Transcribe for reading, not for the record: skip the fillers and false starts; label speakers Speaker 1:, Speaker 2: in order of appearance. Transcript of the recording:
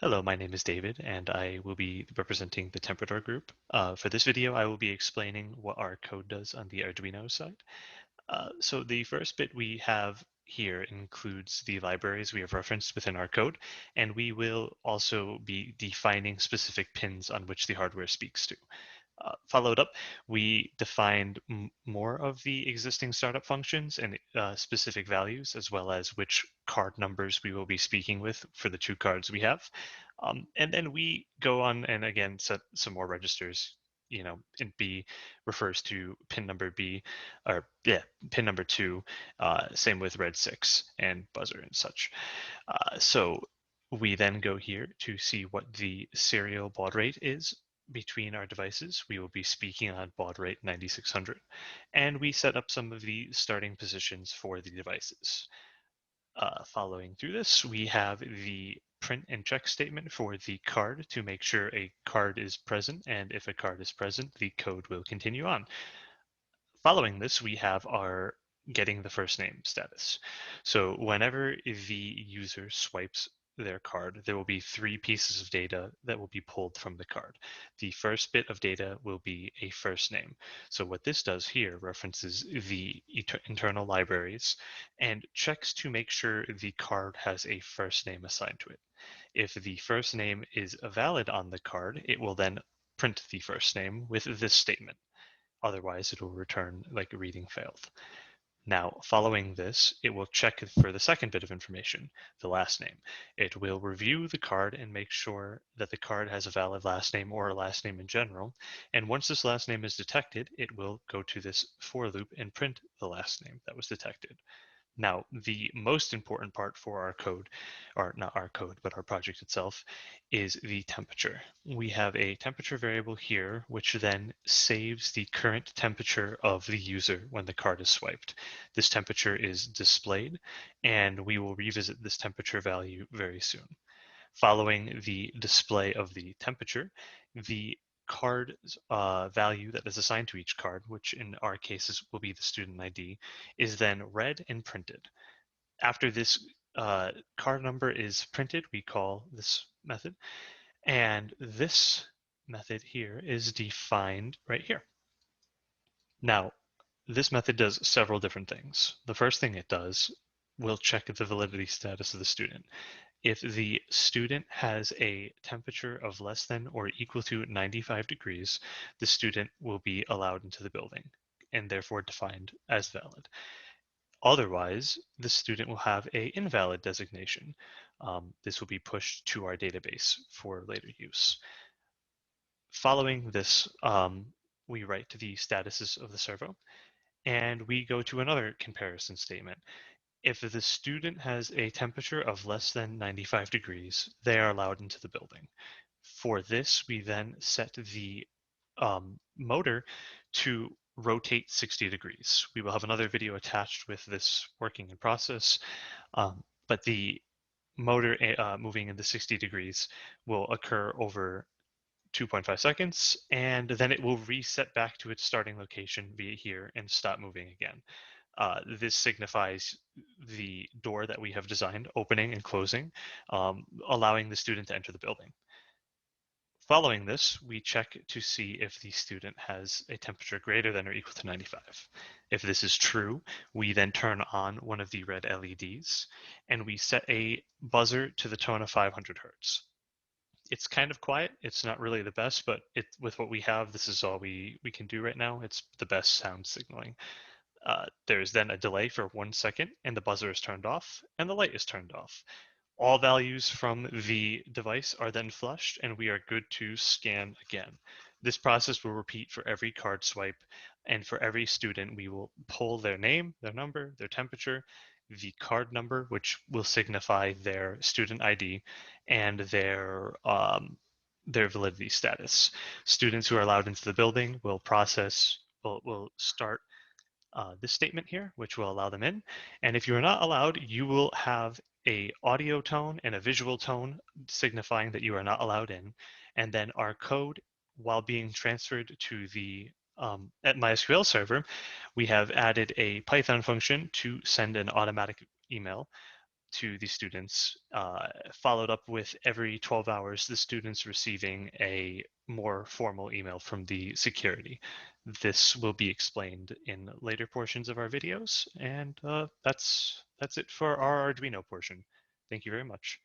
Speaker 1: Hello, my name is David, and I will be representing the Tempradoor group. For this video, I will be explaining what our code does on the Arduino side. So the first bit we have here includes the libraries we have referenced within our code, and we will also be defining specific pins on which the hardware speaks to. Followed up, we defined more of the existing startup functions and specific values, as well as which card numbers we will be speaking with for the two cards we have. And then we go on and again set some more registers. And B refers to pin number B, or yeah, pin number 2. Same with red 6 and buzzer and such. So we then go here to see what the serial baud rate is between our devices. We will be speaking on baud rate 9600, and we set up some of the starting positions for the devices. Following through this, we have the print and check statement for the card to make sure a card is present, and if a card is present, the code will continue on. Following this, we have our getting the first name status. So whenever the user swipes their card, there will be 3 pieces of data that will be pulled from the card. The first bit of data will be a first name. So what this does here references the internal libraries and checks to make sure the card has a first name assigned to it. If the first name is valid on the card, it will then print the first name with this statement. Otherwise, it will return like reading failed. Now, following this, it will check for the second bit of information, the last name. It will review the card and make sure that the card has a valid last name or a last name in general. And once this last name is detected, it will go to this for loop and print the last name that was detected. Now, the most important part for our code, or not our code, but our project itself, is the temperature. We have a temperature variable here, which then saves the current temperature of the user when the card is swiped. This temperature is displayed, and we will revisit this temperature value very soon. Following the display of the temperature, the card value that is assigned to each card, which in our cases will be the student ID, is then read and printed. After this card number is printed, we call this method, and this method here is defined right here. Now, this method does several different things. The first thing it does will check the validity status of the student. If the student has a temperature of less than or equal to 95 degrees, the student will be allowed into the building and therefore defined as valid. Otherwise, the student will have a invalid designation. This will be pushed to our database for later use. Following this, we write to the statuses of the servo, and we go to another comparison statement. If the student has a temperature of less than 95 degrees, they are allowed into the building. For this, we then set the motor to rotate 60 degrees. We will have another video attached with this working in process, but the motor moving in the 60 degrees will occur over 2.5 seconds, and then it will reset back to its starting location via here and stop moving again. This signifies the door that we have designed opening and closing, allowing the student to enter the building. Following this, we check to see if the student has a temperature greater than or equal to 95. If this is true, we then turn on one of the red LEDs and we set a buzzer to the tone of 500 hertz. It's kind of quiet. It's not really the best, but with what we have, this is all we can do right now. It's the best sound signaling. There's then a delay for 1 second, and the buzzer is turned off, and the light is turned off. All values from the device are then flushed, and we are good to scan again. This process will repeat for every card swipe, and for every student, we will pull their name, their number, their temperature, the card number, which will signify their student ID, and their validity status. Students who are allowed into the building will start this statement here, which will allow them in. And if you are not allowed, you will have a audio tone and a visual tone signifying that you are not allowed in. And then our code, while being transferred to the at MySQL server, we have added a Python function to send an automatic email to the students, followed up with every 12 hours the students receiving a more formal email from the security. This will be explained in later portions of our videos, and that's it for our Arduino portion. Thank you very much.